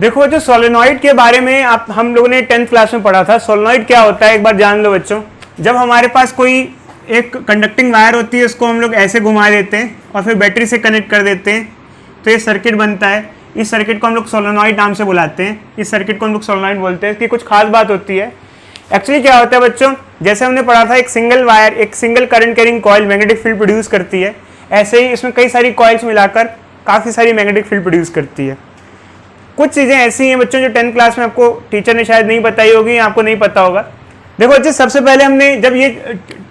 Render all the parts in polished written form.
देखो जो सोलेनॉइड के बारे में हम लोगों ने 10th क्लास में पढ़ा था। सोलेनॉइड क्या होता है एक बार जान लो बच्चों। जब हमारे पास कोई एक कंडक्टिंग वायर होती है उसको हम लोग ऐसे घुमा देते हैं और फिर बैटरी से कनेक्ट कर देते हैं तो ये सर्किट बनता है। इस सर्किट को हम लोग सोलेनॉइड नाम से बुलाते हैं। इस सर्किट को हम लोग सोलेनॉइड बोलते हैं। इसकी कुछ खास बात होती है। एक्चुअली क्या होता है बच्चों, जैसे हमने पढ़ा था एक सिंगल वायर एक single current carrying coil magnetic field produce करती है, ऐसे ही इसमें कई सारी कॉइल्स मिलाकर काफ़ी सारी मैग्नेटिक फील्ड प्रोड्यूस करती है। कुछ चीज़ें ऐसी हैं बच्चों जो 10th क्लास में आपको टीचर ने शायद नहीं बताई होगी या आपको नहीं पता होगा। देखो बच्चे, सबसे पहले हमने जब ये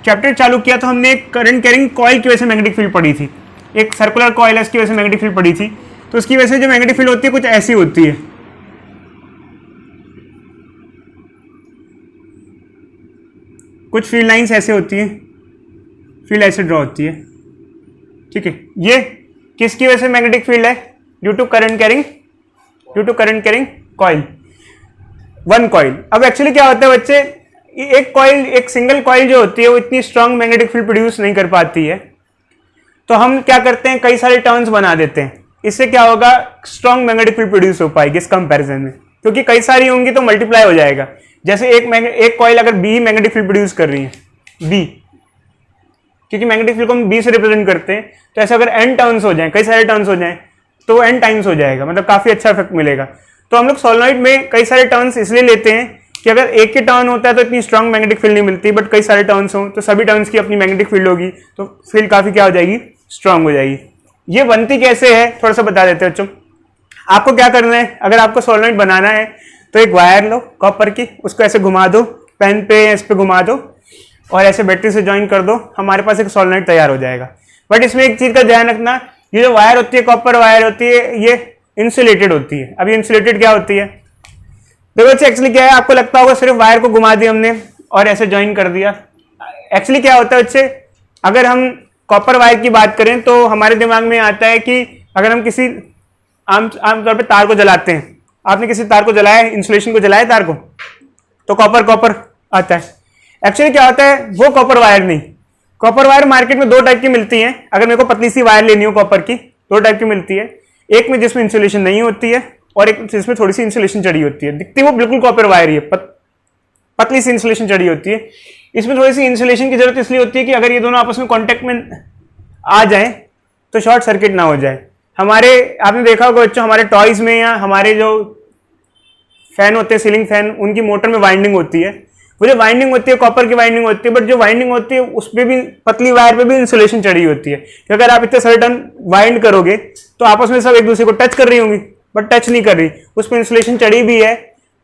चैप्टर चालू किया तो हमने एक करंट कैरिंग कॉइल की वजह से मैग्नेटिक फील्ड पढ़ी थी। एक सर्कुलर कॉइल है, इसकी वजह से मैग्नेटिक फील्ड पढ़ी थी। तो उसकी वजह से जो मैग्नेटिक फील्ड होती है कुछ ऐसी होती है। कुछ फील्ड लाइंस ऐसे होती है, फील्ड ऐसे ड्रॉ होती है। ठीक है, ये किसकी वजह से मैग्नेटिक फील्ड है? Due to current carrying coil, one coil. अब एक्चुअली क्या होता है बच्चे, एक कॉइल एक सिंगल कॉइल जो होती है वो इतनी स्ट्रांग मैग्नेटिक फील्ड प्रोड्यूस नहीं कर पाती है। तो हम क्या करते हैं, कई सारे टर्न्स बना देते हैं। इससे क्या होगा, स्ट्रांग मैग्नेटिक फील्ड प्रोड्यूस हो पाएगी इस कंपैरिजन में, क्योंकि कई सारी होंगी तो मल्टीप्लाई हो जाएगा। जैसे एक कॉइल अगर बी मैग्नेटिक फील्ड प्रोड्यूस कर रही है, बी, क्योंकि मैग्नेटिक फील्ड को हम बी से रिप्रेजेंट करते हैं, तो ऐसे अगर एन टर्न्स हो जाएं, कई सारे टर्न्स हो जाएं, तो एन टाइम्स हो जाएगा, मतलब काफी अच्छा इफेक्ट मिलेगा। तो हम लोग सोलेनॉइड में कई सारे टर्न्स इसलिए लेते हैं कि अगर एक के टर्न होता है तो इतनी स्ट्रांग मैग्नेटिक फील्ड नहीं मिलती, बट कई सारे टर्न्स हों तो सभी टर्न्स की अपनी मैग्नेटिक फील्ड होगी, तो फील्ड काफी क्या हो जाएगी, स्ट्रांग हो जाएगी। ये बनती कैसे है थोड़ा सा बता देते हैं बच्चों। आपको क्या करना है, अगर आपको सोलेनॉइड बनाना है तो एक वायर लो कॉपर की, उसको ऐसे घुमा दो, पेन पे इस पे घुमा दो और ऐसे बैटरी से ज्वाइन कर दो, हमारे पास एक सोलेनॉइड तैयार हो जाएगा। बट इसमें एक चीज का ध्यान रखना, ये जो वायर होती है, कॉपर वायर होती है, ये इंसुलेटेड होती है। अब ये इंसुलेटेड क्या होती है, देखो बच्चे एक्चुअली क्या है, आपको लगता होगा सिर्फ वायर को घुमा दिया हमने और ऐसे ज्वाइन कर दिया। एक्चुअली क्या होता है बच्चे, अगर हम कॉपर वायर की बात करें तो हमारे दिमाग में आता है कि अगर हम किसी आमतौर पे तार को जलाते हैं, आपने किसी तार को जलाया, इंसुलेशन को जलाया तार को, तो कॉपर आता है। एक्चुअली क्या होता है, वो कॉपर वायर नहीं। कॉपर वायर मार्केट में दो टाइप की मिलती है। अगर मेरे को पतली सी वायर लेनी हो कॉपर की, दो टाइप की मिलती है। एक में जिसमें इंसुलेशन नहीं होती है और एक जिसमें थोड़ी सी इंसुलेशन चढ़ी होती है। दिखती वो बिल्कुल कॉपर वायर ही है, पतली सी इंसुलेशन चढ़ी होती है। इसमें थोड़ी सी इंसुलेशन की जरूरत इसलिए होती है कि अगर ये दोनों आपस में कॉन्टेक्ट में आ जाए तो शॉर्ट सर्किट ना हो जाए। हमारे आपने देखा होगा बच्चों, हमारे टॉयज में या हमारे जो फैन होते हैं, सीलिंग फैन, उनकी मोटर में वाइंडिंग होती है। वो जो वाइंडिंग होती है कॉपर की वाइंडिंग होती है, बट जो वाइंडिंग होती है उस पर भी, पतली वायर पे भी इंसुलेशन चढ़ी होती है। कि अगर आप इतने सर्टन वाइंड करोगे तो आपस में सब एक दूसरे को टच कर रही होंगी, बट टच नहीं कर रही, उस पर इंसुलेशन चढ़ी भी है।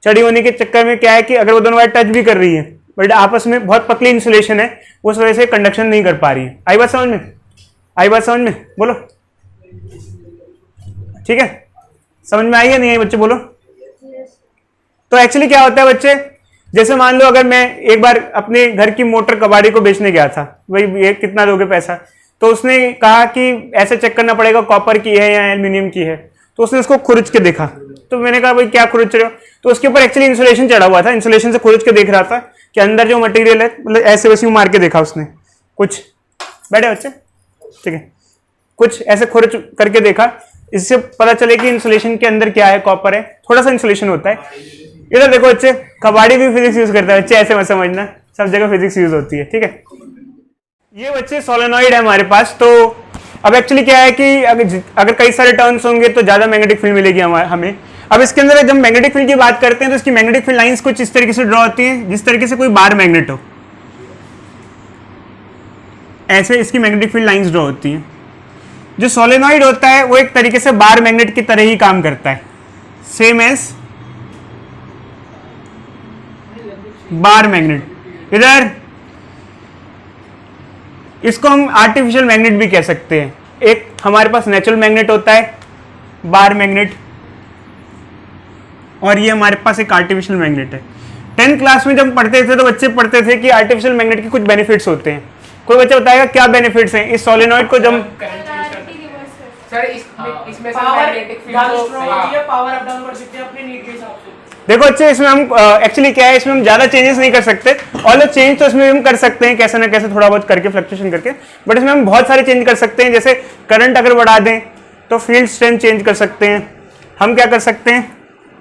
चढ़ी होने के चक्कर में क्या है कि अगर वो दोनों वायर टच भी कर रही है बट आपस में बहुत पतली इंसुलेशन है, उस वजह से कंडक्शन नहीं कर पा रही है। आई बात समझ में? आई बात समझ में? बोलो ठीक है, समझ में आई है नहीं आई बच्चे, बोलो। तो एक्चुअली क्या होता है बच्चे, जैसे मान लो अगर मैं एक बार अपने घर की मोटर कबाड़ी को बेचने गया था, भाई ये कितना दोगे पैसा, तो उसने कहा कि ऐसे चेक करना पड़ेगा कॉपर की है या एल्यूमिनियम की है। तो उसने उसको खुरच के देखा, तो मैंने कहा भाई क्या खुरच रहे हो, तो उसके ऊपर एक्चुअली इंसुलेशन चढ़ा हुआ था। इंसुलेशन से खुरच के देख रहा था कि अंदर जो मटेरियल है, मतलब ऐसे वैसे मार के देखा उसने कुछ, बैठे बच्चे ठीक है, कुछ ऐसे खुरच करके देखा। इससे पता चले कि इंसुलेशन के अंदर क्या है, कॉपर है, थोड़ा सा इंसुलेशन होता है। इधर देखो बच्चे, कबाड़ी भी फिजिक्स यूज करता है बच्चे, ऐसे मत समझना, सब जगह फिजिक्स यूज होती है। ठीक है, ये बच्चे सोलेनॉइड है हमारे पास। तो अब एक्चुअली क्या है कि अगर कई सारे टर्न्स होंगे तो ज्यादा मैग्नेटिक फील्ड मिलेगी हमें। अब इसके अंदर जब मैग्नेटिक फील्ड की बात करते हैं तो इसकी मैग्नेटिक फील्ड लाइंस कुछ इस तरीके से ड्रॉ होती है, जिस तरीके से कोई बार मैग्नेट हो, ऐसे इसकी मैग्नेटिक फील्ड लाइंस ड्रॉ होती है। जो सोलेनॉइड होता है वो एक तरीके से बार मैग्नेट की तरह ही काम करता है, सेम एज बार मैग्नेट। इधर इसको हम आर्टिफिशियल मैग्नेट भी कह सकते हैं। एक हमारे पास नेचुरल मैग्नेट होता है बार मैग्नेट, और ये हमारे पास एक आर्टिफिशियल मैग्नेट है। 10th क्लास में जब पढ़ते थे तो बच्चे पढ़ते थे कि आर्टिफिशियल मैग्नेट के कुछ बेनिफिट्स होते हैं। कोई बच्चा बताएगा क्या बेनिफिट्स हैं इस सोलेनॉइड को जब सर इसमें magnetic field power up down कर सकते हैं अपने नीड के हिसाब से। देखो अच्छे, इसमें हम एक्चुअली क्या है, इसमें हम ज्यादा चेंजेस नहीं कर सकते। और चेंज तो इसमें हम कर सकते हैं कैसे ना कैसे, थोड़ा बहुत करके फ्लक्चुएशन करके, बट इसमें हम बहुत सारे चेंज कर सकते हैं। जैसे करंट अगर बढ़ा दें तो फील्ड स्ट्रेंथ चेंज कर सकते हैं। हम क्या कर सकते हैं,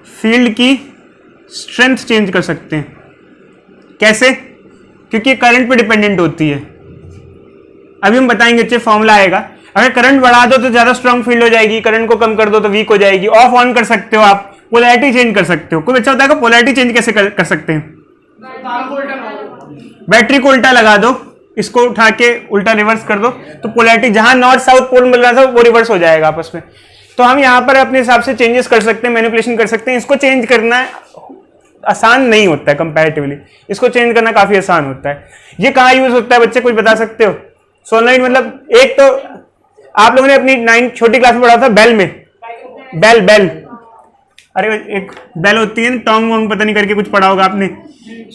फील्ड की स्ट्रेंथ चेंज कर सकते हैं। कैसे? क्योंकि करंट पे डिपेंडेंट होती है। अभी हम बताएंगे, अच्छे फॉर्मूला आएगा। अगर करंट बढ़ा दो तो ज्यादा स्ट्रांग फील्ड हो जाएगी, करंट को कम कर दो तो वीक हो जाएगी। ऑफ ऑन कर सकते हो आप, पोलैरिटी चेंज कर सकते हो। कोई अच्छा होता है पोलैरिटी चेंज कैसे कर सकते हैं? बैटरी को उल्टा लगा दो, इसको उठा के उल्टा रिवर्स कर दो, तो पोलैरिटी जहां नॉर्थ साउथ पोल मिल रहा था वो रिवर्स हो जाएगा आपस में। तो हम यहाँ पर अपने हिसाब से चेंजेस कर सकते हैं, मैनिपुलेशन कर सकते हैं। इसको चेंज करना आसान नहीं होता है कंपैरेटिवली, इसको चेंज करना काफी आसान होता है। ये कहाँ यूज होता है बच्चे, कुछ बता सकते हो? सोलनॉइड मतलब एक तो आप लोगों ने अपनी 9 छोटी क्लास में पढ़ा था बेल में, बेल अरे एक बेल होती है ना, टोंग वोंग पता नहीं करके कुछ पढ़ा होगा आपने,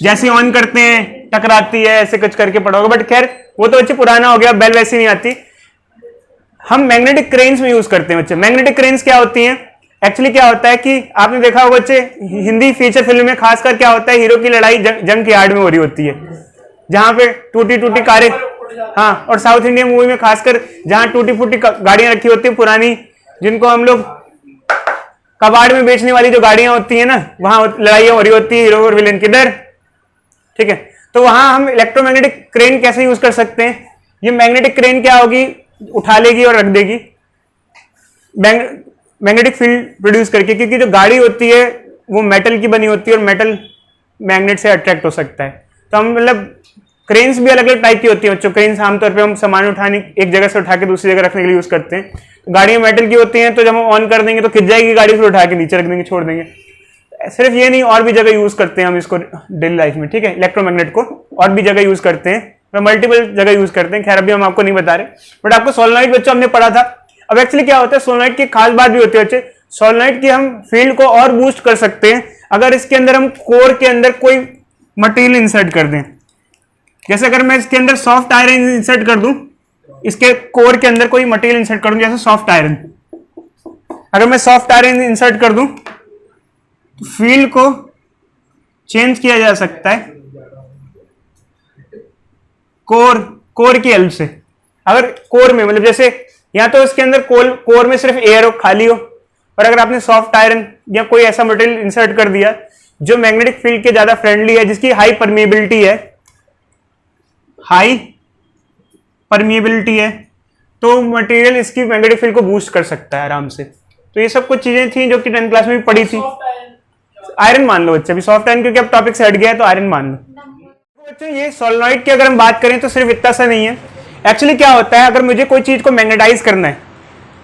जैसे ऑन करते हैं टकराती है, ऐसे कुछ करके पढ़ा होगा। बट खैर वो तो बच्चे पुराना हो गया, बेल वैसी नहीं आती। हम मैग्नेटिक क्रेन्स में यूज करते हैं बच्चे। मैग्नेटिक क्रेन्स क्या होती हैं? एक्चुअली क्या होता है कि आपने देखा होगा बच्चे, हिंदी फीचर फिल्म में खासकर क्या होता है, हीरो की लड़ाई जंग के यार्ड में हो रही होती है, जहां पे टूटी टूटी कारें, हाँ, और साउथ इंडियन मूवी में खासकर जहां टूटी फूटी गाड़ियां रखी होती है पुरानी, जिनको हम लोग कबाड़ में बेचने वाली जो गाड़ियां होती है ना, वहां लड़ाइयां हो रही होती है हीरो और विलेन की डर। ठीक है, तो वहां हम इलेक्ट्रोमैग्नेटिक क्रेन कैसे यूज कर सकते हैं? ये मैग्नेटिक क्रेन क्या होगी, उठा लेगी और रख देगी मैग्नेटिक फील्ड प्रोड्यूस करके, क्योंकि जो गाड़ी होती है वो मेटल की बनी होती है और मेटल मैग्नेट से अट्रैक्ट हो सकता है। तो हम मतलब क्रेन्स भी अलग अलग टाइप की होती है बच्चों। क्रेन्स आमतौर पे हम सामान उठाने, एक जगह से उठा के दूसरी जगह रखने के लिए यूज करते हैं। तो गाड़ियां मेटल की होती हैं, तो जब हम ऑन कर देंगे तो खिंच जाएगी गाड़ी, फिर उठा के नीचे रख देंगे, छोड़ देंगे। सिर्फ ये नहीं, और भी जगह यूज करते हैं हम इसको डेली लाइफ में। ठीक है, इलेक्ट्रोमैग्नेट को और भी जगह यूज करते हैं, मल्टीपल जगह यूज करते हैं। खैर अभी हम आपको नहीं बता रहे, बट आपको सोलेनॉइड बच्चों हमने पढ़ा था। अब एक्चुअली क्या होता है, सोलेनॉइड की खास बात भी होती है बच्चे, सोलेनॉइड की हम फील्ड को और बूस्ट कर सकते हैं अगर इसके अंदर हम कोर के अंदर कोई मटेरियल इंसर्ट कर दें। जैसे अगर मैं इसके अंदर सॉफ्ट आयरन इंसर्ट कर दूं, इसके कोर के अंदर कोई मटेरियल इंसर्ट कर दूं, जैसे सॉफ्ट आयरन, अगर मैं सॉफ्ट आयरन इंसर्ट कर दूं तो फील्ड को चेंज किया जा सकता है कोर की हेल्प से। अगर कोर में मतलब जैसे या तो इसके अंदर कोर में सिर्फ एयर हो, खाली हो, और अगर आपने सॉफ्ट आयरन या कोई ऐसा मटेरियल इंसर्ट कर दिया जो मैग्नेटिक फील्ड के ज्यादा फ्रेंडली है, जिसकी हाई परमिएबिलिटी है, तो मटेरियल इसकी मैग्नेटिक फील्ड को बूस्ट कर सकता है आराम से। तो ये सब कुछ चीजें थी जो कि 10th क्लास में भी पढ़ी थी। आयरन मान लो बच्चे, अभी सॉफ्ट आयरन क्योंकि अब टॉपिक से हट गया है तो आयरन मान लो बच्चे। ये सोलेनॉइड की अगर हम बात करें तो सिर्फ इतना सा नहीं है। एक्चुअली क्या होता है, अगर मुझे कोई चीज को मैग्नेटाइज करना है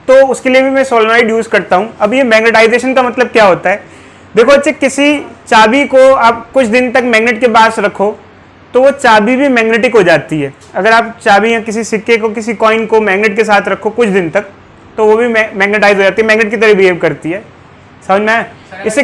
तो उसके लिए भी मैं सोलेनॉइड यूज करता हूं। अब ये मैग्नेटाइजेशन का मतलब क्या होता है, देखो बच्चे, किसी चाबी को आप कुछ दिन तक मैग्नेट के पास रखो तो वो चाबी भी मैग्नेटिक हो जाती है। अगर आप चाबी या किसी सिक्के को, किसी कॉइन को मैग्नेट के साथ रखो कुछ दिन तक तो वो भी मैग्नेटाइज हो जाती है, मैग्नेट की तरह बिहेव करती है। समझ में आया? इससे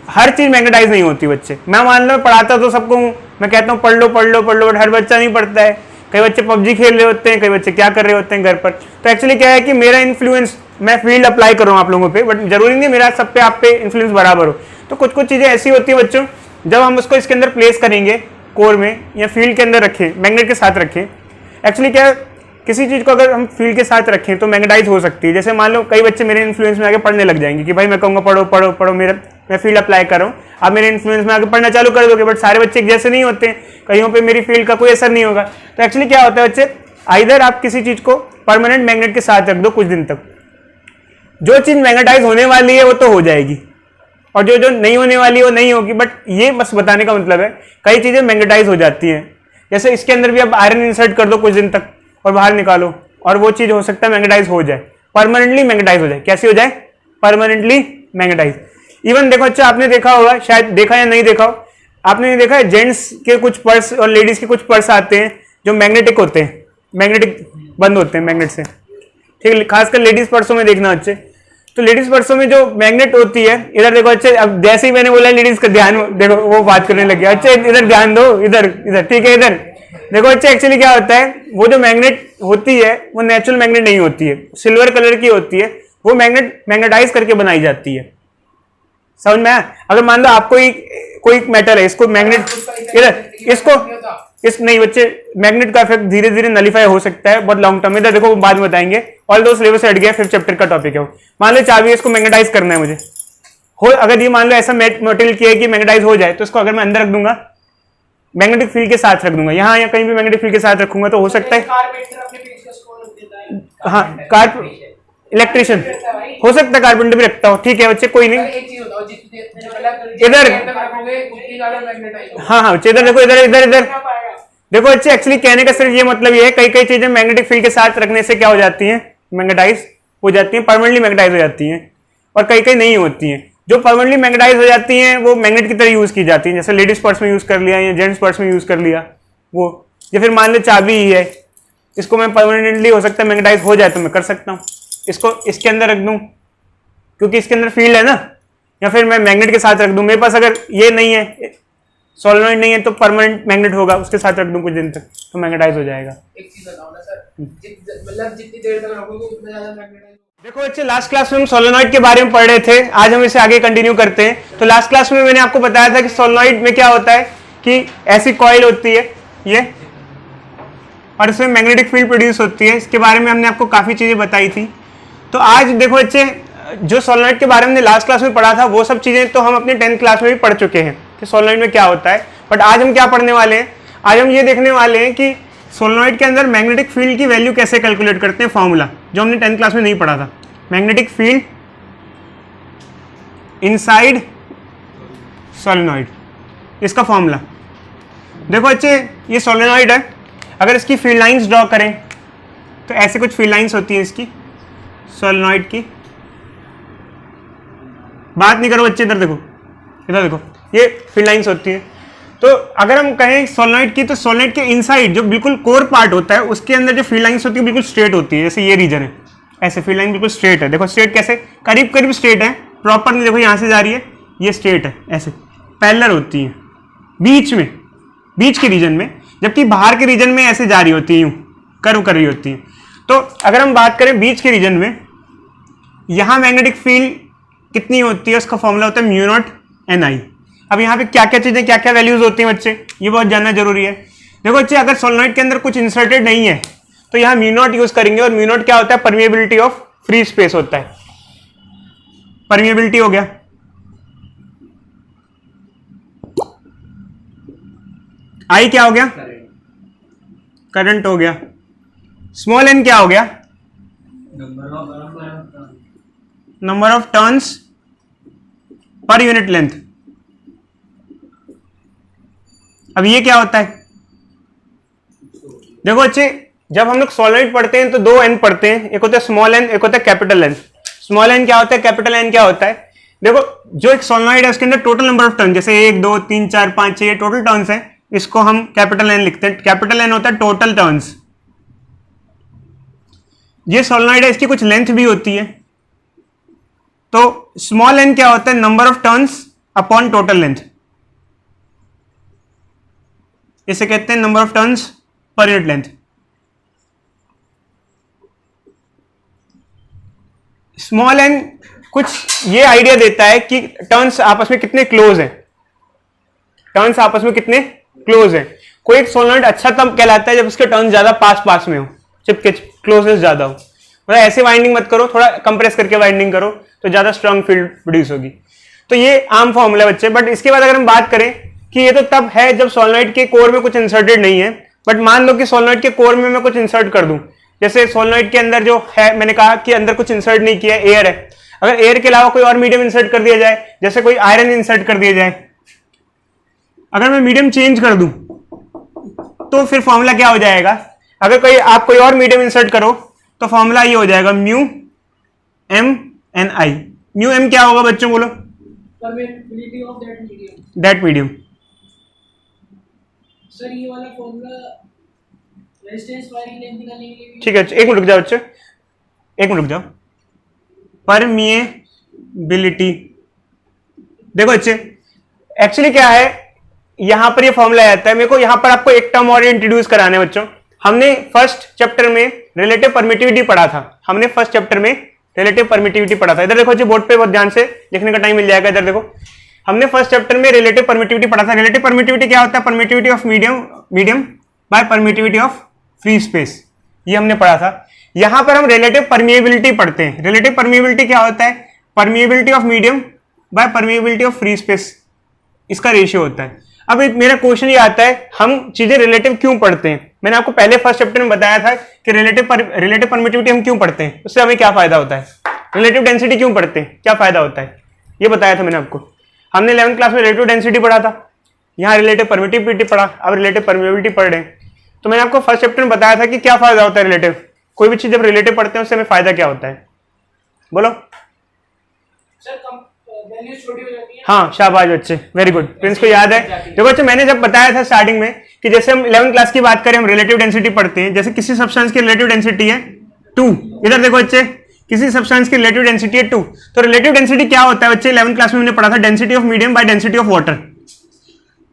हर चीज मैग्नेटाइज नहीं होती बच्चे। मैं मान लो पढ़ाता तो सबको हूँ, मैं कहता हूँ पढ़ लो, बट हर बच्चा नहीं पढ़ता है। कई बच्चे पबजी खेल रहे होते हैं, कई बच्चे क्या कर रहे होते हैं घर पर। तो एक्चुअली क्या है कि मेरा इन्फ्लुएंस, मैं फील्ड अप्लाई कर रहा हूँ आप लोगों पे, बट जरूरी नहीं मेरा सब पे आप पे इन्फ्लुएंस बराबर हो। तो कुछ कुछ चीजें ऐसी होती है बच्चों, जब हम उसको इसके अंदर प्लेस करेंगे कोर में या फील्ड के अंदर रखें, मैग्नेट के साथ रखें। एक्चुअली क्या है, किसी चीज को अगर हम फील्ड के साथ रखें तो मैग्नेटाइज हो सकती है। जैसे मान लो कई बच्चे मेरे इन्फ्लुएंस में आके पढ़ने लग जाएंगे कि भाई मैं कहूँगा पढ़ो, मैं फील्ड अप्लाई कर रहा हूँ, आप मेरे इन्फ्लुएंस में आके पढ़ना चालू कर दोगे। बट सारे बच्चे एक जैसे नहीं होते, कहीं पे मेरी फील्ड का कोई असर नहीं होगा। तो एक्चुअली क्या होता है बच्चे, आइदर आप किसी चीज को परमानेंट मैग्नेट के साथ रख दो कुछ दिन तक, जो चीज मैग्नेटाइज होने वाली है वो तो हो जाएगी, और जो नहीं होने वाली है वो नहीं होगी। बट ये बस बताने का मतलब है कई चीजें मैग्नेटाइज हो जाती हैं। जैसे इसके अंदर भी आप आयरन इंसर्ट कर दो कुछ दिन तक और बाहर निकालो, और वो चीज हो सकता है मैग्नेटाइज हो जाए, परमानेंटली मैग्नेटाइज हो जाए। कैसी हो जाए? Permanently magnetise. इवन देखो अच्छा, आपने देखा होगा, शायद देखा या नहीं देखा हो, आपने नहीं देखा है, जेंट्स के कुछ पर्स और लेडीज के कुछ पर्स आते हैं जो मैग्नेटिक होते हैं, मैग्नेटिक बंद होते हैं मैग्नेट से। ठीक है, खासकर लेडीज पर्सों में देखना अच्छे। तो लेडीज पर्सों में जो मैग्नेट होती है, इधर देखो अच्छे, अब जैसे ही मैंने बोला लेडीज का ध्यान, देखो वो बात करने लग गया। अच्छा इधर ध्यान दो, इधर ठीक है, इधर देखो अच्छे। एक्चुअली क्या होता है, वो जो मैग्नेट होती है वो नेचुरल मैग्नेट नहीं होती है, सिल्वर कलर की होती है। वो मैग्नेटाइज करके बनाई जाती है। समझ में आया? अगर मान लो आपको कोई मेटल है, इसको मैग्नेट, इस नहीं बच्चे, मैग्नेट का इफेक्ट धीरे धीरे नलीफाई हो सकता है बहुत लॉन्ग टर्म में, देखो वो बाद में बताएंगे। ऑल दो सिलेबस से हट गया, 5th चैप्टर का टॉपिक है वो। मान लो चाबी है, इसको मैग्नेटाइज करना है मुझे, हो अगर ये मान लो ऐसा मटेरियल किया है कि मैग्नेटाइज हो जाए, तो इसको अगर मैं अंदर रख दूंगा, मैग्नेटिक फील्ड के साथ रख दूंगा, यहाँ या कहीं भी मैग्नेटिक फील्ड के साथ रखूंगा तो हो सकता है, हाँ इलेक्ट्रिशियन हो सकता है, कारपेंटर भी रखता हो, ठीक है बच्चे कोई नहीं। इधर हाँ हाँ इधर देखो, इधर इधर इधर देखो बच्चे, एक्चुअली कहने का सिर्फ ये मतलब ये है, कई कई चीजें मैग्नेटिक फील्ड के साथ रखने से क्या हो जाती हैं, मैग्नेटाइज हो जाती हैं, परमानेंटली मैग्नेटाइज हो जाती हैं, और कई कई नहीं होती हैं। जो परमानेंटली मैग्नेटाइज हो जाती हैं वो मैग्नेट की तरह यूज की जाती हैं, जैसे लेडीज पर्स में यूज कर लिया या जेंट्स पर्स में यूज कर लिया वो, या फिर मान लो चाबी ही है, इसको मैं परमानेंटली हो सकता है मैग्नेटाइज हो जाए तो मैं कर सकता हूँ, इसको इसके अंदर रख दूं क्योंकि इसके अंदर फील्ड है ना, या फिर मैं मैग्नेट के साथ रख दूं। मेरे पास अगर ये नहीं है, सोलेनॉइड नहीं है, तो परमानेंट मैग्नेट होगा, उसके साथ रख दूं कुछ दिन तक तो मैग्नेटाइज हो जाएगा। एक चीज बताओ ना सर, मतलब जितनी देर तक रखोगे उतना ज्यादा मैग्नेटाइज। देखो बच्चे, लास्ट क्लास में हम सोलेनॉइड के बारे में पढ़ रहे थे, आज हम इसे आगे कंटिन्यू करते हैं। तो लास्ट क्लास में मैंने आपको बताया था कि सोलेनॉइड में क्या होता है कि ऐसी कॉइल होती है ये, और इसमें मैग्नेटिक फील्ड प्रोड्यूस होती है, इसके बारे में हमने आपको काफी चीजें बताई थी। तो आज देखो बच्चे, जो सोलेनॉइड के बारे में लास्ट क्लास में पढ़ा था वो सब चीजें तो हम अपने 10th क्लास में भी पढ़ चुके हैं कि सोलेनॉइड में क्या होता है। बट आज हम क्या पढ़ने वाले हैं, आज हम ये देखने वाले हैं कि सोलेनॉइड के अंदर मैग्नेटिक फील्ड की वैल्यू कैसे कैलकुलेट करते हैं, फॉर्मूला जो हमने 10th क्लास में नहीं पढ़ा था। मैग्नेटिक फील्ड इनसाइड सोलेनॉइड, इसका फॉर्मूला देखो बच्चे, ये सोलेनॉइड है, अगर इसकी फील्ड लाइंस ड्रॉ करें तो ऐसे कुछ फील्ड लाइंस होती हैं इसकी सोलेनॉइड की। बात नहीं करो बच्चे, इधर देखो, इधर देखो, ये फील्ड लाइंस होती हैं। तो अगर हम कहें सोलेनॉइड की, तो सोलेनॉइड के इनसाइड जो बिल्कुल कोर पार्ट होता है उसके अंदर जो फील्ड लाइंस होती है बिल्कुल स्ट्रेट होती है, जैसे ये रीजन है, ऐसे फील्ड लाइन बिल्कुल स्ट्रेट है। देखो स्ट्रेट कैसे, करीब करीब स्ट्रेट है, प्रॉपर नहीं, देखो यहाँ से जा रही है, ये स्ट्रेट है, ऐसे पैरेलल होती है बीच में, बीच के रीजन में, जबकि बाहर के रीजन में ऐसे जा रही होती है, यूं कर्व कर रही होती है। तो अगर हम बात करें बीच के रीजन में, यहाँ मैग्नेटिक फील्ड कितनी होती है, उसका फॉर्मूला होता है म्यू नॉट एन आई। अब यहाँ पे क्या क्या चीजें, क्या क्या वैल्यूज होती हैं बच्चे, ये बहुत जानना जरूरी है। देखो बच्चे, अगर सोलेनॉइड के अंदर कुछ इंसर्टेड नहीं है तो यहाँ म्यू नॉट यूज करेंगे, और म्यू नॉट क्या होता है, परमिएबिलिटी ऑफ फ्री स्पेस होता है, परमिएबिलिटी हो गया। आई क्या हो गया, करंट हो गया। स्मॉल एन क्या हो गया, number of turns per unit length. अब ये क्या होता है, देखो बच्चे, जब हम लोग सोलेनॉइड पढ़ते हैं तो 2 एन पढ़ते हैं, एक होता है स्मॉल एन, एक होता है कैपिटल एन। स्मॉल एन क्या होता है, कैपिटल एन क्या होता है। देखो जो एक सोलेनॉइड है उसके अंदर टोटल नंबर ऑफ टर्न, जैसे 1 2 3 4 5 6 टोटल टर्न्स हैं, इसको हम कैपिटल एन लिखते हैं। कैपिटल एन होता है टोटल टर्न्स। ये सोलेनॉइड है, इसकी कुछ लेंथ भी होती है, तो स्मॉल एन क्या होता है, number of turns upon total length, इसे कहते हैं number of turns per unit length. Small N कुछ ये आइडिया देता है कि टर्न्स आपस में कितने क्लोज हैं, टर्न्स आपस में कितने क्लोज हैं। कोई एक सोलेनॉइड अच्छा तब कहलाता है जब उसके टर्न्स ज्यादा पास पास में हो, चिपके क्लोजनेस ज्यादा हो। मतलब ऐसे वाइंडिंग मत करो, थोड़ा कंप्रेस करके वाइंडिंग करो तो ज्यादा स्ट्रांग फील्ड प्रोड्यूस होगी। तो ये आम फॉर्मूला बच्चे। बट इसके बाद अगर हम बात करें कि ये तो तब है जब सोलेनॉइड के कोर में कुछ इंसर्टेड नहीं है, बट मान लो कि सोलेनॉइड के कोर में मैं कुछ इंसर्ट कर दूं, जैसे सोलेनॉइड के अंदर जो है, मैंने कहा कि अंदर कुछ इंसर्ट नहीं किया, एयर है, अगर एयर के अलावा कोई और मीडियम इंसर्ट कर दिया जाए, जैसे कोई आयरन इंसर्ट कर दिया जाए, अगर मैं मीडियम चेंज कर दूं तो फिर फॉर्मूला क्या हो जाएगा, अगर कोई आप कोई और मीडियम इंसर्ट करो तो फॉर्मूला ये हो जाएगा म्यू एम एन आई। म्यू एम क्या होगा बच्चों, बोलो, permeability of that that medium. Sir ये वाला फॉर्मूला रेजिस्टेंस वायरिंग लेंथ निकालने के लिए, ठीक है, एक मिनट रुक जाओ बच्चों, एक मिनट रुक जाओ। परमिएबिलिटी, देखो बच्चे एक्चुअली क्या है, यहां पर ये फॉर्मूला आता है। मेरे को यहां पर आपको एक टर्म और इंट्रोड्यूस कराने बच्चों। हमने फर्स्ट चैप्टर में रिलेटिव परमिटिविटी पढ़ा था, हमने फर्स्ट चैप्टर में रिलेटिव परमिटिविटी पढ़ा था। इधर देखो जी, बोर्ड पे बहुत ध्यान से लिखने का टाइम मिल जाएगा। इधर देखो, हमने फर्स्ट चैप्टर में रिलेटिव परमिटिविटी पढ़ा था। रिलेटिव परमिटिविटी क्या होता है, permittivity of medium medium by permittivity of free space, ये हमने पढ़ा था। यहां पर हम रिलेटिव परमिएबिलिटी पढ़ते हैं। रिलेटिव परमिएबिलिटी क्या होता है? Permeability of medium by permeability of free space, इसका रेशियो होता है। अब मेरा क्वेश्चन ये आता है, हम चीजें रिलेटिव क्यों पढ़ते हैं? मैंने आपको पहले फर्स्ट चैप्टर में बताया था कि रिलेटिव परमिटिविटी हम क्यों पढ़ते हैं, उससे हमें क्या फायदा होता है। रिलेटिव डेंसिटी क्यों पढ़ते हैं, क्या फायदा होता है, ये बताया था मैंने आपको। हमने 11th क्लास में रिलेटिव डेंसिटी पढ़ा था, यहाँ रिलेटिव परमिटिविटी पढ़ा, अब रिलेटिव परमिएबिलिटी पढ़ रहे हैं। तो मैंने आपको फर्स्ट चैप्टर में बताया था कि क्या फायदा होता है रिलेटिव, कोई भी चीज जब रिलेटिव पढ़ते हैं उससे हमें फायदा क्या होता है, बोलो। सर वैल्यू छोटी हो जाती है। हाँ शाबाश बच्चे, वेरी गुड, प्रिंस को याद है। देखो बच्चे मैंने जब बताया था स्टार्टिंग में कि जैसे हम 11th क्लास की बात करें, हम रिलेटिव डेंसिटी पढ़ते हैं, जैसे किसी सब्सटेंस की रिलेटिव डेंसिटी है 2, इधर देखो बच्चे, किसी सब्सटेंस की रिलेटिव डेंसिटी है 2, तो रिलेटिव डेंसिटी क्या होता है बच्चे? 11th क्लास में हमने पढ़ा था, density of medium by density of water.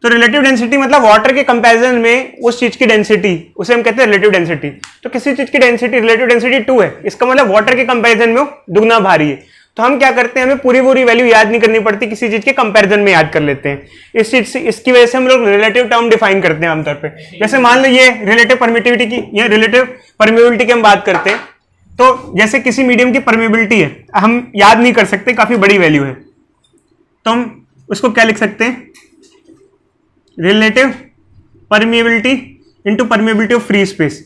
तो रिलेटिव डेंसिटी मतलब वाटर के कंपैरिजन में उस चीज की डेंसिटी, उसे हम कहते हैं रिलेटिव डेंसिटी। तो किसी चीज की डेंसिटी रिलेटिव डेंसिटी 2 है, इसका मतलब वाटर के कंपैरिजन में वो दुगना भारी है। तो हम क्या करते हैं, हमें पूरी वैल्यू याद नहीं करनी पड़ती, किसी चीज के कंपैरिजन में याद कर लेते हैं। इस चीज से, इसकी वजह से हम लोग रिलेटिव टर्म डिफाइन करते हैं आमतौर पे। जैसे मान लो ये रिलेटिव परमिटिविटी की या रिलेटिव परमिएबिलिटी की हम बात करते हैं, तो जैसे किसी मीडियम की परमिएबिलिटी है, हम याद नहीं कर सकते, काफी बड़ी वैल्यू है, तो हम उसको क्या लिख सकते हैं? Relative permeability into permeability of free space.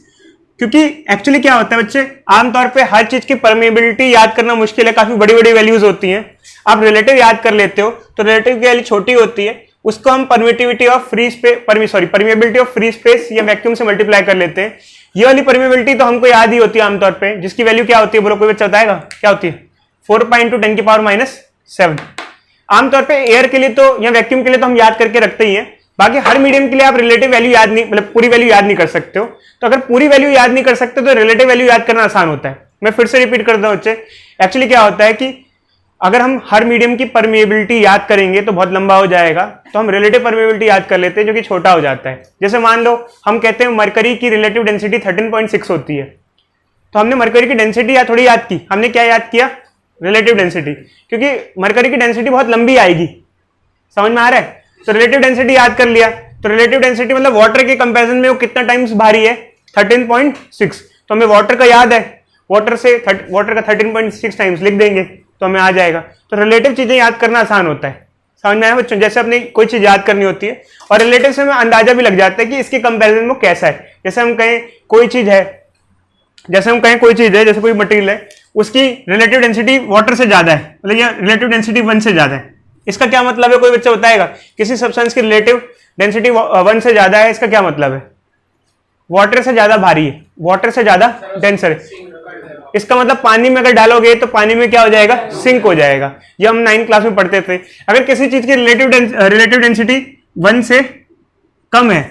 क्योंकि एक्चुअली क्या होता है बच्चे, आमतौर पे हर चीज की परमिएबिलिटी याद करना मुश्किल है, काफी बड़ी वैल्यूज होती हैं। आप रिलेटिव याद कर लेते हो तो रिलेटिव की वैल्यू छोटी होती है, उसको हम permittivity of free space permeability of free space या वैक्यूम से मल्टीप्लाई कर लेते हैं। ये वाली परमिएबिलिटी तो हमको याद ही होती है आमतौर पे, जिसकी वैल्यू क्या होती है, बोलो कोई बच्चा बताएगा क्या होती है? 4 × 10⁻⁷। आमतौर पे एयर के लिए तो या वैक्यूम के लिए तो हम याद करके रखते ही हैं, बाकी हर मीडियम के लिए आप रिलेटिव वैल्यू याद नहीं, मतलब पूरी वैल्यू याद नहीं कर सकते हो। तो अगर पूरी वैल्यू याद नहीं कर सकते तो रिलेटिव वैल्यू याद करना आसान होता है। मैं फिर से रिपीट करता हूं बच्चे, एक्चुअली क्या होता है कि अगर हम हर मीडियम की परमिएबिलिटी याद करेंगे तो बहुत लंबा हो जाएगा, तो हम रिलेटिव परमिएबिलिटी याद कर लेते हैं जो कि छोटा हो जाता है। जैसे मान लो हम कहते हैं मरकरी की रिलेटिव डेंसिटी 13.6 होती है, तो हमने मरकरी की डेंसिटी थोड़ी याद की, हमने क्या याद किया? रिलेटिव डेंसिटी, क्योंकि मरकरी की डेंसिटी बहुत लंबी आएगी, समझ में आ रहा है? तो रिलेटिव डेंसिटी याद कर लिया, तो रिलेटिव डेंसिटी मतलब वाटर के कंपैरिजन में वो कितना टाइम्स भारी है? 13.6। तो हमें वाटर का याद है, वाटर का 13.6 टाइम्स लिख देंगे तो हमें आ जाएगा। तो रिलेटिव चीजें याद करना आसान होता है, समझ में आया बच्चों? जैसे अपनी कोई चीज याद करनी होती है और रिलेटिव से हमें अंदाजा भी लग जाता है कि इसके कंपैरिजन में कैसा है। जैसे हम कहें कोई चीज है, जैसे कोई मटेरियल है, उसकी रिलेटिव डेंसिटी वाटर से ज्यादा है, मतलब ये रिलेटिव डेंसिटी 1 से ज्यादा है, इसका क्या मतलब है? कोई बच्चा बताएगा? किसी सब्सटेंस की रिलेटिव डेंसिटी 1 से ज्यादा है, इसका क्या मतलब है? वाटर से ज्यादा भारी है, वाटर से ज्यादा डेंसर है। इसका मतलब पानी में अगर डालोगे तो पानी में क्या हो जाएगा? सिंक हो जाएगा। ये हम 9th क्लास में पढ़ते थे। अगर किसी चीज की रिलेटिव डेंसिटी 1 से कम है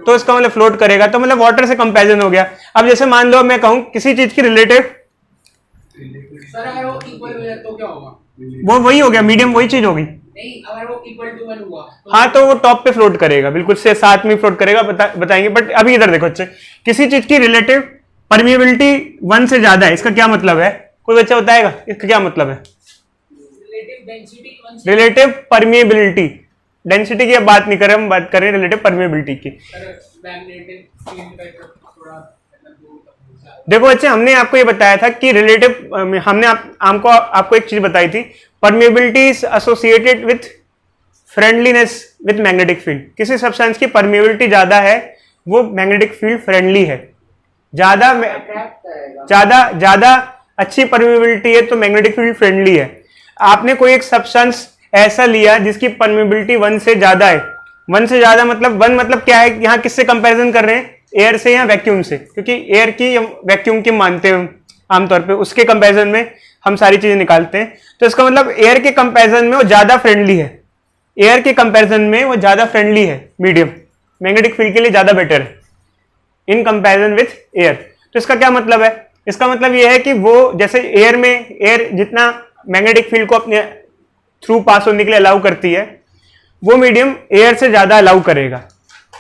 तो इसका मतलब फ्लोट करेगा, तो मतलब वाटर से कंपैरिजन हो गया। अब जैसे मान लो मैं कहूं किसी चीज की रिलेटिव, सर अगर वो इक्वल हो जाए तो क्या होगा? वो वही हो गया, मीडियम वही चीज होगी। नहीं, अगर वो इक्वल टू 1 हुआ तो हाँ, तो वो टॉप पे फ्लोट करेगा, बिल्कुल से साथ में फ्लोट करेगा, बताएंगे। बट अभी इधर देखो बच्चे, किसी चीज की रिलेटिव परमिएबिलिटी 1 से ज्यादा है, इसका क्या मतलब है? कोई बच्चा बताएगा इसका क्या मतलब है? Relative density 1 relative permeability, density की अब बात नहीं करें, हम बात करें रिलेटिव परमिएबिलिटी की। मैग्नेटिक फील्ड का थोड़ा देखो बच्चे, हमने आपको ये बताया था कि रिलेटिव, हमने आपको एक चीज बताई थी, permeability is associated with friendliness with magnetic field. किसी सब्सटेंस की परमिएबिलिटी ज्यादा है, वो मैग्नेटिक फील्ड फ्रेंडली है। ज्यादा अच्छी परमिएबिलिटी है तो मैग्नेटिक फील्ड फ्रेंडली है। आपने कोई एक सब्सटेंस ऐसा लिया जिसकी परमिएबिलिटी 1 से ज्यादा है, 1 से ज्यादा मतलब 1 मतलब क्या है? यहाँ किससे कंपैरिजन कर रहे हैं? एयर से या वैक्यूम से, क्योंकि एयर की या वैक्यूम की मानते हैं आमतौर पे, उसके कंपैरिजन में हम सारी चीजें निकालते हैं। तो इसका मतलब एयर के कंपैरिजन में वो ज्यादा फ्रेंडली है, एयर के कंपैरिजन में वो ज्यादा फ्रेंडली है, मीडियम मैग्नेटिक फील्ड के लिए ज्यादा बेटर है इन कंपैरिजन विथ एयर। तो इसका क्या मतलब है? इसका मतलब यह है कि वो जैसे एयर जितना मैग्नेटिक फील्ड को अपने थ्रू पास होने के लिए अलाउ करती है, वो मीडियम एयर से ज्यादा अलाउ करेगा।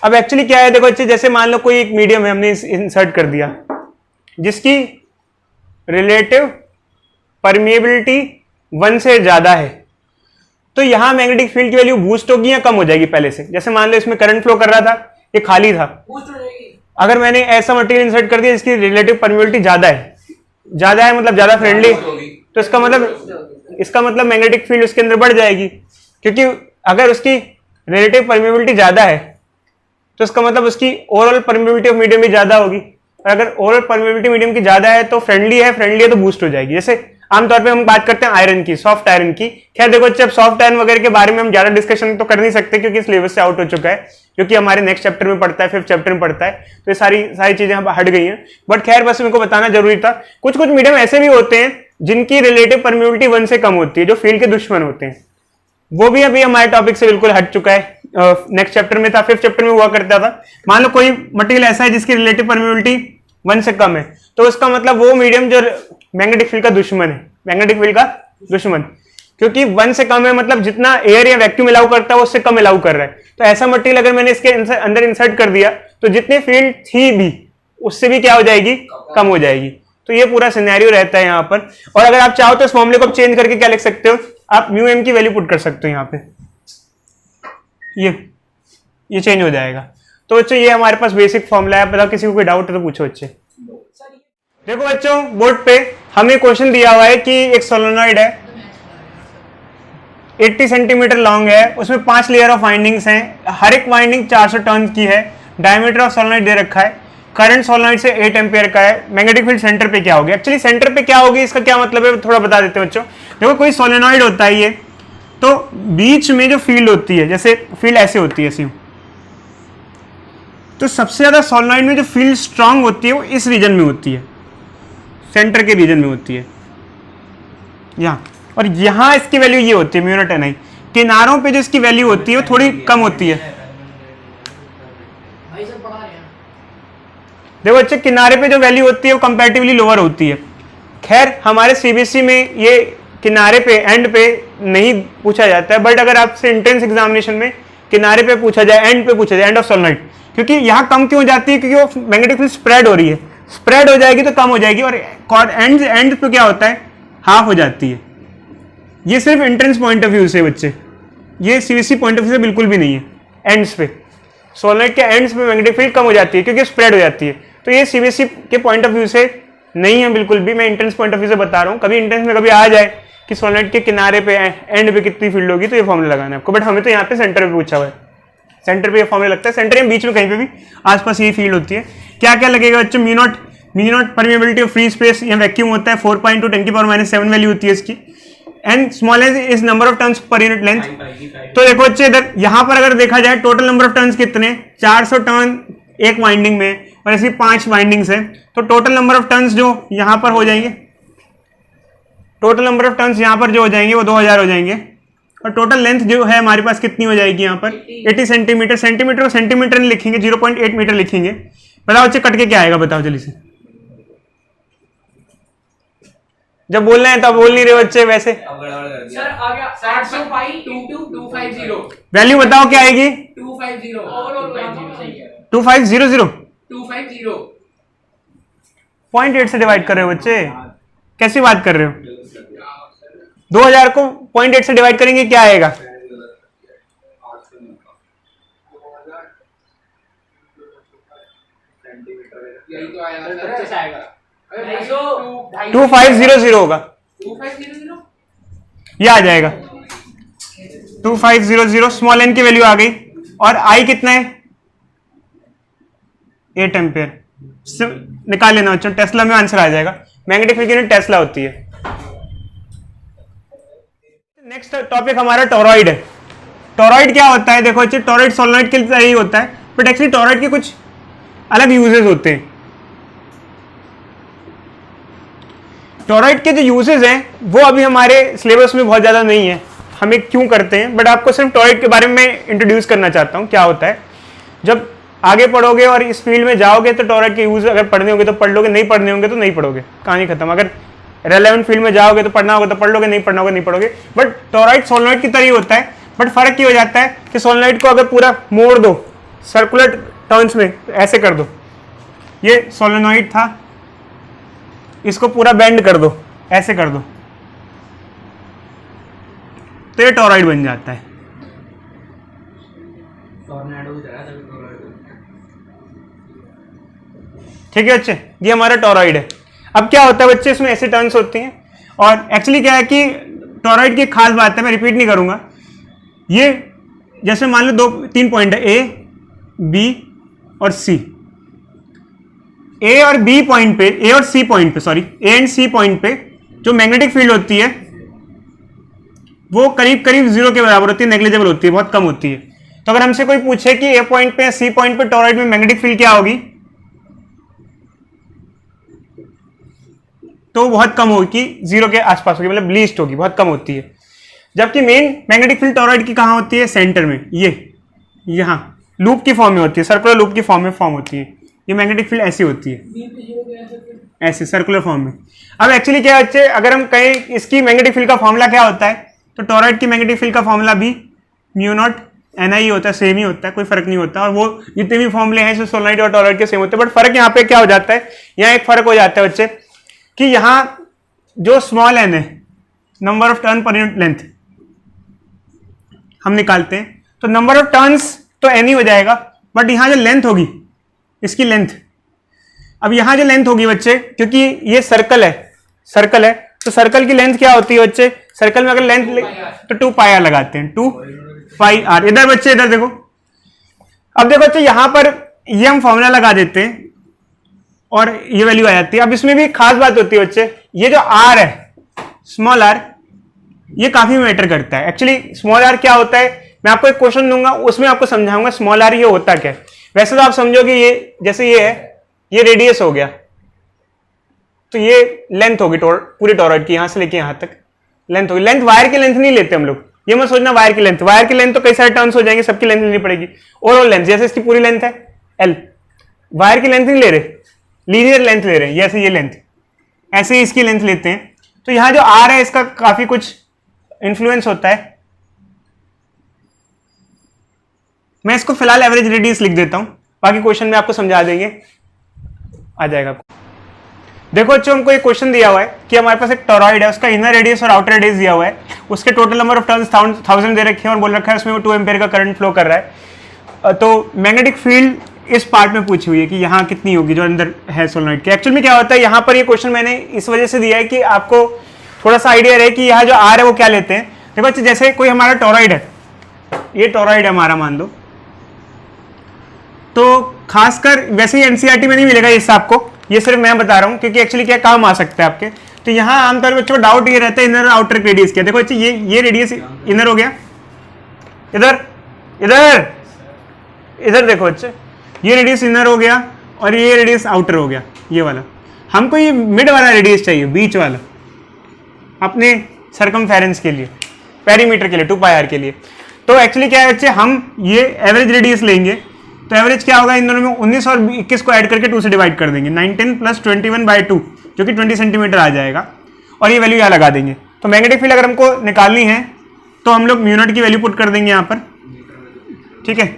अब एक्चुअली क्या है, देखो अच्छे, जैसे मान लो कोई एक मीडियम है, हमने इंसर्ट कर दिया जिसकी रिलेटिव परमिएबिलिटी 1 से ज्यादा है, तो यहां मैग्नेटिक फील्ड की वैल्यू बूस्ट होगी या कम हो जाएगी पहले से? जैसे मान लो इसमें करंट फ्लो कर रहा था, ये खाली था। अगर मैंने ऐसा मटेरियल इंसर्ट कर दिया जिसकी रिलेटिव परमिबिलिटी ज्यादा है मतलब ज्यादा फ्रेंडली, तो इसका मतलब मैग्नेटिक फील्ड उसके अंदर बढ़ जाएगी, क्योंकि अगर उसकी रिलेटिव परमिबिलिटी ज्यादा है तो इसका मतलब उसकी ओवरऑल परमिबिलिटी ऑफ मीडियम भी ज्यादा होगी, और अगर ओवरऑल परमिबिलिटी मीडियम की ज्यादा है तो फ्रेंडली है तो बूस्ट हो जाएगी। जैसे आमतौर पे हम बात करते हैं आयरन की, सॉफ्ट आयरन की। खैर देखो, जब सॉफ्ट आयरन वगैरह के बारे में हम ज्यादा डिस्कशन तो कर नहीं सकते क्योंकि सिलेबस से आउट हो चुका है, क्योंकि हमारे नेक्स्ट चैप्टर में पढ़ता है, 5th चैप्टर में पढ़ता है, तो ये सारी चीजें हट गई हैं। बट खैर बस मेरे को बताना जरूरी था। कुछ मीडियम ऐसे भी होते हैं जिनकी रिलेटिव परमिबिलिटी 1 से कम होती है, जो फील्ड के दुश्मन होते हैं। वो भी अभी हमारे टॉपिक से बिल्कुल हट चुका है। नेक्स्ट चैप्टर में था, 5th चैप्टर में हुआ करता था। मान लो कोई मटेरियल ऐसा है जिसकी रिलेटिव परमिबिलिटी 1 से कम है, तो उसका मतलब वो मीडियम जो मैग्नेटिक फील्ड का दुश्मन है, मैग्नेटिक फील्ड का दुश्मन, क्योंकि 1 से कम है मतलब जितना एयर या वैक्यूम अलाउ करता है वो उससे कम अलाउ कर रहा है। तो ऐसा मटेरियल अगर मैंने इसके अंदर इंसर्ट कर दिया तो जितनी फील्ड थी भी उससे भी क्या हो जाएगी, कम हो जाएगी। तो ये पूरा सिनेरियो रहता है यहाँ पर। और अगर आप चाहो तो इस फॉर्मूले को चेंज करके क्या लिख सकते हो, आप म्यू एम की वैल्यू पुट कर सकते हो यहाँ पे, ये चेंज हो जाएगा। तो बच्चों ये हमारे पास बेसिक फॉर्मूला है। बताओ किसी को कोई डाउट है तो पूछो बच्चे। देखो बच्चों, बोर्ड पे हमें क्वेश्चन दिया हुआ है कि एक सोलेनॉइड है, 80 सेंटीमीटर लॉन्ग है, उसमें 5 लेयर ऑफ वाइंडिंग्स हैं, हर एक वाइंडिंग 400 टर्न की है, डायमीटर ऑफ सोलेनॉइड दे रखा है, करंट सोलेनॉइड से 8 एम्पियर का है, मैग्नेटिक फील्ड सेंटर पे क्या होगी। एक्चुअली सेंटर पे क्या होगी इसका क्या मतलब है थोड़ा बता देते हैं बच्चों। देखो कोई सोलेनॉइड होता है ये, तो बीच में जो फील्ड होती है, जैसे फील्ड ऐसे होती है ऐसी, तो सबसे ज्यादा सोलेनॉइड में जो फील्ड स्ट्रांग होती है वो इस रीजन में होती है, सेंटर के रीजन में होती है यहाँ, और यहाँ इसकी वैल्यू ये होती है म्यू नॉट एन आई। किनारों पे जो इसकी वैल्यू होती है वो थोड़ी कम होती है। देखो बच्चे, किनारे पे जो वैल्यू होती है वो कंपैरेटिवली लोअर होती है। खैर हमारे सीबीएसई में ये किनारे पे एंड पे नहीं पूछा जाता है, बट अगर आपसे एंट्रेंस एग्जामिनेशन में किनारे पे पूछा जाए, एंड पे पूछा जाए, एंड ऑफ सोलेनॉइड, क्योंकि यहाँ कम क्यों हो जाती है, क्योंकि वो मैग्नेटिक फील्ड स्प्रेड हो रही है, स्प्रेड हो जाएगी तो कम हो जाएगी, और एंड पे क्या होता है, हाफ हो जाती है। ये सिर्फ एंट्रेंस पॉइंट ऑफ व्यू से बच्चे, ये सीबीएसई पॉइंट ऑफ व्यू से बिल्कुल भी नहीं है। एंड्स पे सोलेनॉइड के एंड्स पे मैग्नेटिक फील्ड कम हो जाती है क्योंकि स्प्रेड हो जाती है। तो ये सीबीएसई के पॉइंट ऑफ व्यू से नहीं है बिल्कुल भी, मैं एंट्रेंस पॉइंट ऑफ व्यू से बता रहा हूँ। कभी एंट्रेंस में कभी आ जाए कि सोलेनॉइड के किनारे पे एंड पे कितनी फील्ड होगी तो ये फॉर्मूला लगाना है आपको, बट हमें तो यहाँ पे सेंटर पे पूछा हुआ है, सेंटर पे ये फॉर्मूला लगता है। सेंटर में बीच में कहीं पे भी आसपास ये फील्ड होती है। क्या क्या लगेगा बच्चों, mu naught permeability of free space या वैक्यूम होता है, 4.2 10⁻⁷ वैल्यू होती है इसकी, and small is number of turns per unit length. तो देखो बच्चे इधर यहाँ पर अगर देखा जाए टोटल नंबर ऑफ टर्न्स कितने, 400 टर्न एक वाइंडिंग में, और ऐसी 5 वाइंडिंग्स है, तो टोटल नंबर ऑफ टर्न्स जो यहाँ पर हो जाएंगे, टोटल नंबर ऑफ टर्न्स यहाँ पर जो हो जाएंगे वो 2000 हो जाएंगे, और टोटल लेंथ जो है हमारे पास कितनी हो जाएगी यहाँ पर 80 सेंटीमीटर। सेंटीमीटर को सेंटीमीटर में लिखेंगे, 0.8 मीटर लिखेंगे। बताओ बच्चे कट के क्या आएगा, बताओ जल्दी से। जब बोल रहे हैं तब बोल नहीं रहे बच्चे वैसे। सर आ गया 805 वैल्यू बताओ क्या आएगी, 250 2500 250 0.8 से डिवाइड कर रहे हो बच्चे, कैसी बात कर रहे हो। 2000 को 0.8 से डिवाइड करेंगे क्या आएगा, यही तो आया सर, अच्छे से आएगा 2500 होगा, 2500 ये आ जाएगा 2500। स्मॉल एन की वैल्यू आ गई, और आई कितना है 8 एम्पियर निकाल लेना बच्चों, टेस्ला में आंसर आ जाएगा। मैग्नेटिक फील्ड की यूनिट टेस्ला होती है। नेक्स्ट टॉपिक हमारा टोरॉइड है। टोरॉइड क्या होता है, देखो बच्चे, टोरॉइड सोलेनॉइड के लिए ही होता है, बट एक्चुअली टोरॉइड के कुछ अलग यूजेस होते हैं। टोरॉइड के जो यूजेस हैं वो अभी हमारे सिलेबस में बहुत ज़्यादा नहीं है, हमें क्यों करते हैं, बट आपको सिर्फ टोरॉइड के बारे में इंट्रोड्यूस करना चाहता हूँ क्या होता है। जब आगे पढ़ोगे और इस फील्ड में जाओगे तो टोरॉइड के यूज अगर पढ़ने होंगे तो पढ़ लोगे, नहीं पढ़ने होंगे तो नहीं पढ़ोगे, कहानी खत्म। अगर रेलेवेंट फील्ड में जाओगे तो पढ़ना होगा तो पढ़ लोगे, नहीं पढ़ना होगा नहीं पढ़ोगे। बट टोरॉइड सोलेनॉइड की तरह ही होता है, बट फर्क ये हो जाता है कि सोलेनॉइड को अगर पूरा मोड़ दो सर्कुलर टर्न्स में, ऐसे कर दो, ये सोलेनॉइड था, इसको पूरा बेंड कर दो, ऐसे कर दो, तो ये टोरॉइड बन जाता है। ठीक है बच्चे, ये हमारा टोरॉइड है। अब क्या होता है बच्चे, इसमें ऐसे टर्न्स होती हैं, और एक्चुअली क्या है कि टोरॉइड की खास बात है, मैं रिपीट नहीं करूंगा। ये जैसे मान लो 2-3 पॉइंट है, ए बी और सी। ए और बी पॉइंट पे, ए और सी पॉइंट पे, sorry A and C point पे जो मैग्नेटिक फील्ड होती है वो करीब करीब 0 के बराबर होती है, नेग्लिजिबल होती है, बहुत कम होती है। तो अगर हमसे कोई पूछे कि ए पॉइंट पे या सी पॉइंट पे टोरॉइड में मैग्नेटिक फील्ड क्या होगी, तो बहुत कम होगी, 0 के आसपास होगी, मतलब लीस्ट होगी, बहुत कम होती है। जबकि मेन मैग्नेटिक फील्ड टोरॉइड की कहां होती है, सेंटर में, ये यहां लूप की फॉर्म में होती है, सर्कुलर लूप की फॉर्म में फॉर्म होती है। ये मैग्नेटिक फील्ड ऐसी होती है, ऐसे सर्कुलर फॉर्म में। अब एक्चुअली क्या बच्चे, अगर हम कहें इसकी मैग्नेटिक फील्ड का फॉर्मूला क्या होता है, तो टोरॉइड की मैग्नेटिक फील्ड का फॉर्मूला भी μ0 Ni होता है, सेम ही होता है, कोई फर्क नहीं होता। और वो जितने भी फॉर्मूले हैं जो सोलेनोइड और टोरॉइड के सेम होते हैं, बट फर्क यहाँ पे क्या हो जाता है, यहाँ एक फर्क हो जाता है बच्चे कि यहाँ जो स्मॉल एन है, नंबर ऑफ टर्न पर यूनिट लेंथ हम निकालते हैं, तो नंबर ऑफ टर्न्स तो एन ही हो जाएगा, बट यहाँ जो लेंथ होगी, इसकी लेंथ, अब यहाँ जो लेंथ होगी बच्चे, क्योंकि ये सर्कल है, सर्कल है, तो सर्कल की लेंथ क्या होती है बच्चे, सर्कल में अगर लेंथ तो 2 पाई आर लगाते हैं, 2 पाई आर। इधर बच्चे इधर देखो, अब देखो बच्चे यहाँ पर ये हम फॉर्मूला लगा देते हैं और ये वैल्यू आ जाती है। अब इसमें भी खास बात होती है बच्चे, ये जो आर है, स्मॉल आर, ये काफी मैटर करता है। एक्चुअली स्मॉल आर क्या होता है, मैं आपको एक क्वेश्चन दूंगा, उसमें आपको समझाऊंगा स्मॉल आर ये होता क्या है। वैसे तो आप समझोगे ये जैसे ये है, ये रेडियस हो गया, तो ये लेंथ होगी पूरी टोरॉइड की, यहां से लेके यहां तक लेंथ होगी। लेंथ वायर की लेंथ नहीं लेते हम लोग, ये मत सोचना वायर की लेंथ, वायर की लेंथ तो कई सारे टर्न्स हो जाएंगे, सबकी लेंथ लेनी पड़ेगी। ओवरऑल लेंथ, जैसे इसकी पूरी लेंथ है एल, वायर की लेंथ नहीं ले रहे, लीनियर लेंथ ले रहे हैं, जैसे ये लेंथ, ऐसे ही इसकी लेंथ लेते हैं। तो यहां जो आर है इसका काफी कुछ इंफ्लुएंस होता है। मैं इसको फिलहाल एवरेज रेडियस लिख देता हूं, बाकी क्वेश्चन में आपको समझा देंगे, आ जाएगा। देखो बच्चों, हमको एक क्वेश्चन दिया हुआ है कि हमारे पास एक टोरॉइड है, उसका इनर रेडियस और आउटर रेडियस दिया हुआ है, उसके टोटल नंबर ऑफ टर्न्स 1000 दे रखे हैं और बोल रखा है उसमें वो 2 एम्पीयर का करंट फ्लो कर रहा है। तो मैग्नेटिक फील्ड इस पार्ट में पूछी हुई है कि यहाँ कितनी होगी जो अंदर है सोलेनोइड के। एक्चुअल में क्या होता है, यहाँ पर ये क्वेश्चन मैंने इस वजह से दिया है कि आपको थोड़ा सा आइडिया रहे कि यहाँ जो आर है वो क्या लेते हैं। देखो बच्चे, जैसे कोई हमारा टोरॉइड है, ये टोरॉइड है हमारा मान लो, तो खासकर वैसे ही एनसीईआरटी में नहीं मिलेगा ये आपको, ये सिर्फ मैं बता रहा हूं क्योंकि एक्चुअली क्या काम आ सकता है आपके। तो यहाँ आमतौर पर बच्चों को डाउट ये रहता है इनर आउटर रेडियस क्या। देखो बच्चे, ये रेडियस इनर हो गया, इधर इधर इधर देखो बच्चे, ये रेडियस इनर हो गया और ये रेडियस आउटर हो गया, ये वाला। हमको ये मिड वाला रेडियस चाहिए, बीच वाला, अपने सरकमफेरेंस के लिए, पेरीमीटर के लिए, 2 पाई आर के लिए। तो एक्चुअली क्या है बच्चे, हम ये एवरेज रेडियस लेंगे, तो एवरेज क्या होगा, इन दोनों में 19 और 21 को ऐड करके 2 से डिवाइड कर देंगे, 19 + 21/2 जो कि 20 सेंटीमीटर आ जाएगा, और ये वैल्यू यहाँ लगा देंगे। तो मैग्नेटिक फील्ड अगर हमको निकालनी है तो हम लोग μ0 की वैल्यू पुट कर देंगे यहाँ पर, ठीक है।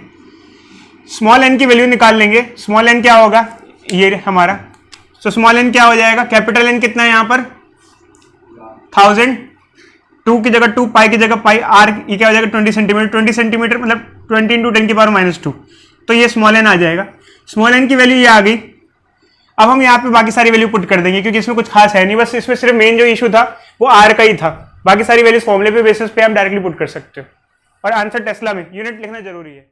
स्मॉल एन की वैल्यू निकाल लेंगे, स्मॉल एन क्या होगा, ये हमारा, तो स्मॉल एन क्या हो जाएगा, कैपिटल एन कितना है यहाँ पर 1000, 2 की जगह 2, पाई की जगह पाई, आर ये क्या हो जाएगा 20 सेंटीमीटर, 20 सेंटीमीटर मतलब 20 × 10⁻², तो ये स्मॉल एन आ जाएगा। स्मॉल एन की वैल्यू ये आ गई। अब हम यहाँ पे बाकी सारी वैल्यू पुट कर देंगे क्योंकि इसमें कुछ खास है नहीं, बस इसमें सिर्फ मेन जो इशू था वो आर का ही था, बाकी सारी वैल्यूज फॉर्मूले पे बेसिस पे आप डायरेक्टली पुट कर सकते हो। और आंसर टेस्ला में यूनिट लिखना जरूरी है।